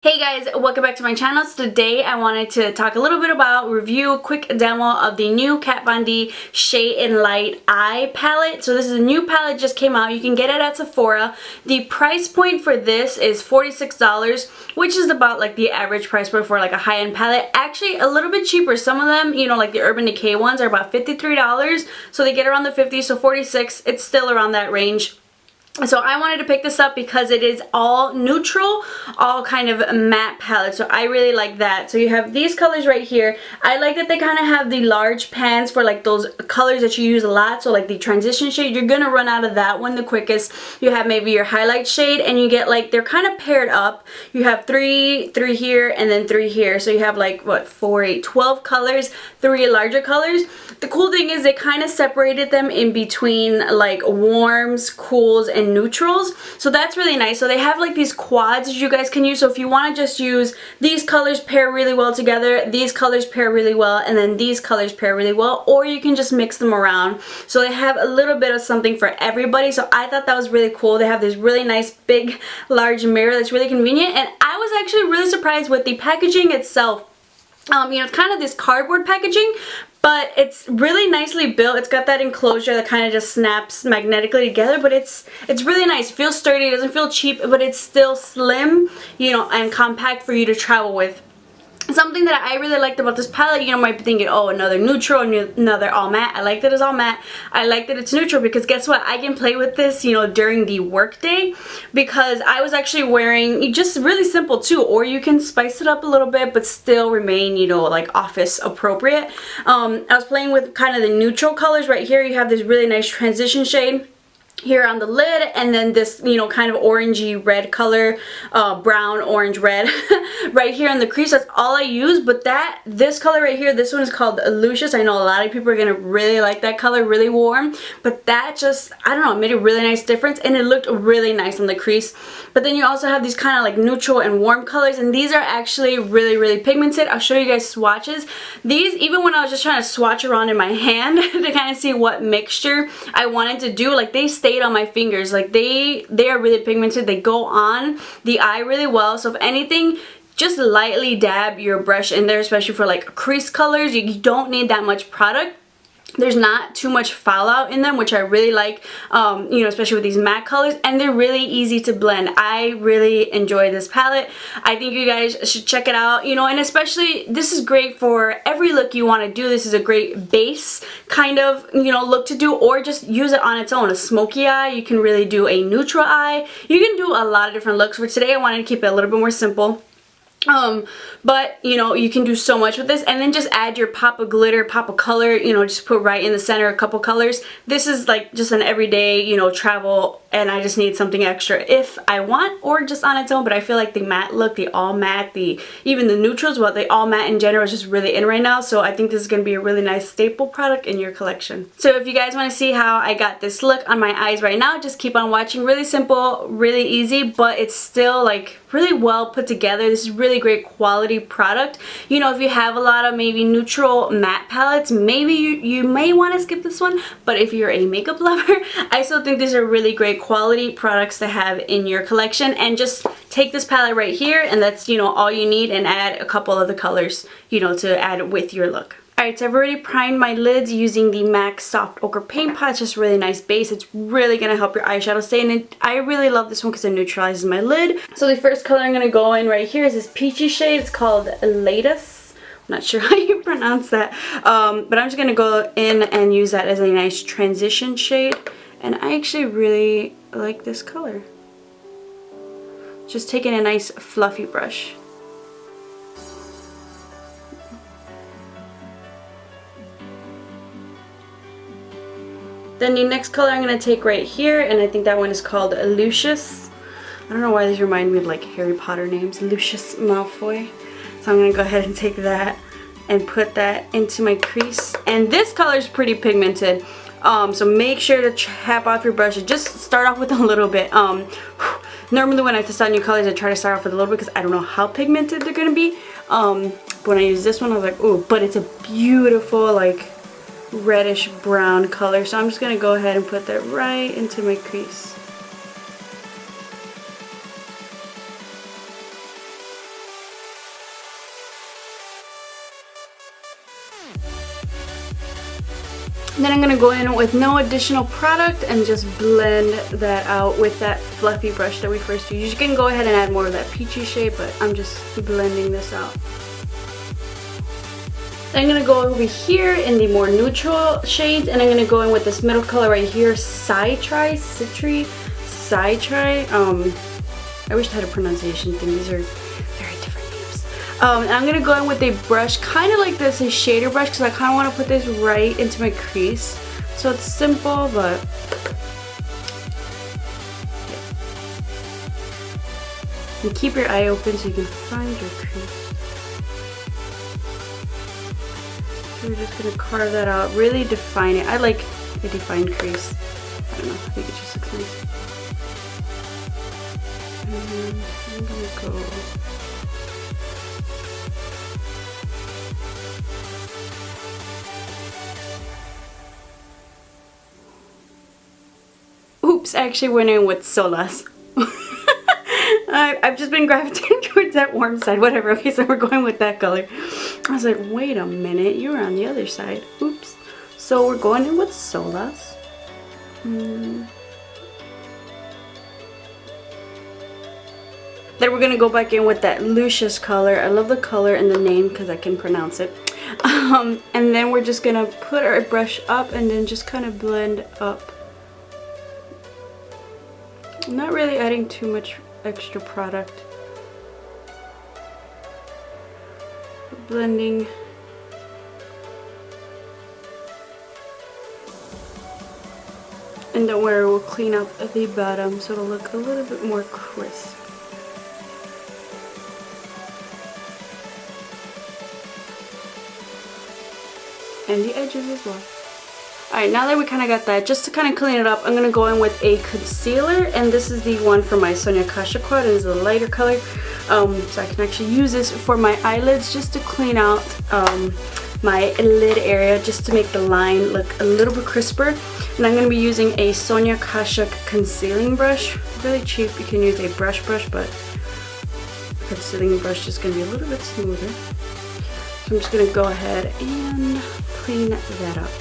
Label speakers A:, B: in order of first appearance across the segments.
A: Hey guys, welcome back to my channel. So today I wanted to talk a little bit about, review a quick demo of the new Kat Von D Shade and Light Eye Palette. So this is a new palette, just came out. You can get it at Sephora. The price point for this is $46, which is about like the average price point for like a high-end palette. Actually a little bit cheaper. Some of them, you know, like the Urban Decay ones are about $53. So they get around the 50, so 46, it's still around that range. So I wanted to pick this up because it is all neutral, all kind of matte palette. So I really like that. So you have these colors right here. I like that they kind of have the large pans for like those colors that you use a lot. So like the transition shade, you're going to run out of that one the quickest. You have maybe your highlight shade and you get like, they're kind of paired up. You have three here and then 3 here. So you have like what, 4, 8, 12 colors, 3 larger colors. The cool thing is they kind of separated them in between like warms, cools, and neutrals, so that's really nice. So they have like these quads that you guys can use. So if you want to just use these colors pair really well together, these colors pair really well, and then these colors pair really well, or you can just mix them around. So they have a little bit of something for everybody. So I thought that was really cool. They have this really nice big large mirror that's really convenient, and I was actually really surprised with the packaging itself. You know, it's kind of this cardboard packaging, but it's really nicely built. It's got that enclosure that kind of just snaps magnetically together, but it's really nice. It feels sturdy, it doesn't feel cheap, but it's still slim, you know, and compact for you to travel with. Something that I really liked about this palette, you know, might be thinking, oh, another neutral, another all matte. I like that it's all matte. I like that it's neutral because guess what? I can play with this, you know, during the workday, because I was actually wearing just really simple too, or you can spice it up a little bit but still remain, you know, like office appropriate. I was playing with kind of the neutral colors. Right here you have this really nice transition shade here on the lid, and then this, you know, kind of orangey red color, brown, orange, red right here in the crease. That's all I use. But this color right here, this one is called Lucius. I know a lot of people are gonna really like that color, really warm, but that just, I don't know, it made a really nice difference, and it looked really nice on the crease. But then you also have these kind of like neutral and warm colors, and these are actually really pigmented. I'll show you guys swatches. These, even when I was just trying to swatch around in my hand to kind of see what mixture I wanted to do, like they stayed on my fingers. Like they are really pigmented. They go on the eye really well. So if anything, just lightly dab your brush in there, especially for like crease colors. You don't need that much product. There's not too much fallout in them, which I really like, you know, especially with these matte colors, and they're really easy to blend. I really enjoy this palette. I think you guys should check it out, you know, and especially this is great for every look you want to do. This is a great base kind of, you know, look to do, or just use it on its own. A smoky eye, you can really do a neutral eye. You can do a lot of different looks. For today I wanted to keep it a little bit more simple. But you know, you can do so much with this, and then just add your pop of glitter, pop of color, you know, just put right in the center a couple colors. This is like just an everyday, you know, travel, and I just need something extra if I want, or just on its own. But I feel like the matte look, the all matte, even the neutrals, well, the all matte in general is just really in right now. So I think this is going to be a really nice staple product in your collection. So if you guys want to see how I got this look on my eyes right now, just keep on watching. Really simple, really easy, but it's still like really well put together. This is really great quality product. You know, if you have a lot of maybe neutral matte palettes, maybe you may want to skip this one, but if you're a makeup lover, I still think these are really great quality products to have in your collection. And just take this palette right here, and that's, you know, all you need, and add a couple of the colors, you know, to add with your look. Alright, so I've already primed my lids using the MAC Soft Ochre Paint Pot. It's just a really nice base. It's really going to help your eyeshadow stay, and I really love this one because it neutralizes my lid. So the first color I'm going to go in right here is this peachy shade. It's called Latest. I'm not sure how you pronounce that. But I'm just going to go in and use that as a nice transition shade. And I actually really like this color. Just taking a nice fluffy brush. Then the next color I'm going to take right here, and I think that one is called Lucius. I don't know why these remind me of like Harry Potter names. Lucius Malfoy. So I'm going to go ahead and take that and put that into my crease. And this color is pretty pigmented. So make sure to tap off your brush. Just start off with a little bit. Normally when I test out new colors, I try to start off with a little bit because I don't know how pigmented they're going to be. But when I use this one, I was like, ooh, but it's a beautiful, like, reddish brown color. So I'm just going to go ahead and put that right into my crease. Then I'm going to go in with no additional product and just blend that out with that fluffy brush that we first used. You can go ahead and add more of that peachy shade, but I'm just blending this out. Then I'm going to go over here in the more neutral shades, and I'm going to go in with this middle color right here, Citri. I wish I had a pronunciation thing. These are very different names. I'm going to go in with a brush kind of like this, a shader brush, because I kind of want to put this right into my crease. So it's simple, but and keep your eye open so you can find your crease. So we're just going to carve that out, really define it. I like a defined crease. I don't know, I think it just looks nice. And then I'm going to go oops, I actually went in with Solas. I've just been gravitating towards that warm side. Whatever. Okay, so we're going with that color. I was like, wait a minute, you were on the other side. Oops. So we're going in with Solas. Then we're going to go back in with that Lucius color. I love the color and the name because I can pronounce it. And then we're just going to put our brush up and then just kind of blend up. I'm not really adding too much extra product. Blending. And don't worry, we'll clean up at the bottom so it'll look a little bit more crisp. And the edges as well. Alright, now that we kind of got that, just to kind of clean it up, I'm going to go in with a concealer. And this is the one from my Sonia Kashuk quad. It is a lighter color. So I can actually use this for my eyelids just to clean out my lid area, just to make the line look a little bit crisper. And I'm going to be using a Sonia Kashuk concealing brush. Really cheap. You can use a brush, but concealing brush is going to be a little bit smoother. So I'm just going to go ahead and clean that up.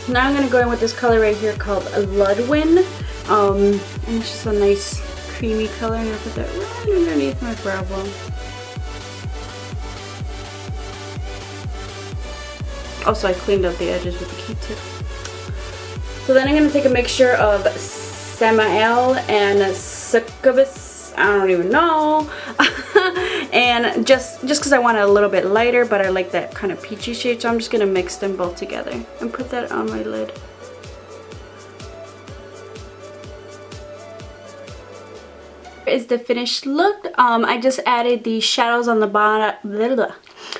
A: Now I'm going to go in with this color right here called Ludwin. And it's just a nice creamy color. I'm going to put that right underneath my brow bone. Also, I cleaned up the edges with the Q-tip. So then I'm going to take a mixture of Samael and Succubus. I don't even know. And just because I want it a little bit lighter, but I like that kind of peachy shade, so I'm just going to mix them both together and put that on my lid. Is the finished look. I just added the shadows on the bottom.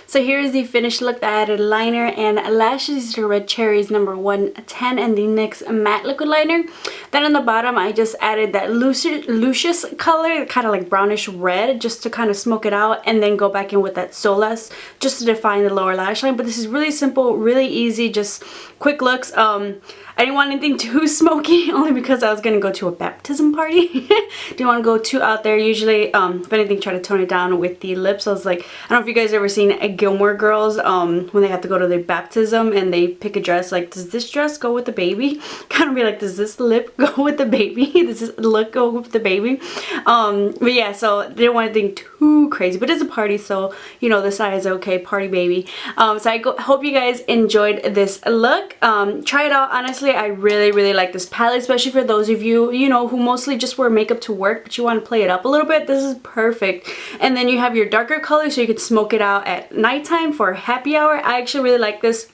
A: So here's the finished look. I added liner and lashes. These are Red Cherries number 110 and the NYX matte liquid liner. Then on the bottom I just added that Lucius color, kind of like brownish red, just to kind of smoke it out, and then go back in with that Solas just to define the lower lash line. But this is really simple, really easy, just quick looks. I didn't want anything too smoky, only because I was going to go to a baptism party. Didn't want to go too out there. Usually, if anything, try to tone it down with the lips. I was like, I don't know if you guys ever seen Gilmore Girls, when they have to go to their baptism and they pick a dress, like, does this dress go with the baby? Kind of be like, does this lip go with the baby? Does this look go with the baby? But yeah, so they didn't want anything too crazy, but it's a party, so, you know, the size is okay, party baby. So I hope you guys enjoyed this look. Try it out. Honestly, I really like this palette, especially for those of you, you know, who mostly just wear makeup to work, but you want to play it up a little bit. This is perfect. And then you have your darker color, so you could smoke it out at nighttime for happy hour. I actually really like this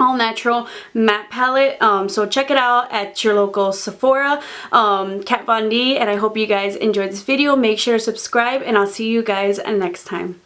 A: all natural matte palette, so check it out at your local Sephora, Kat Von D, and I hope you guys enjoyed this video. Make sure to subscribe, and I'll see you guys next time.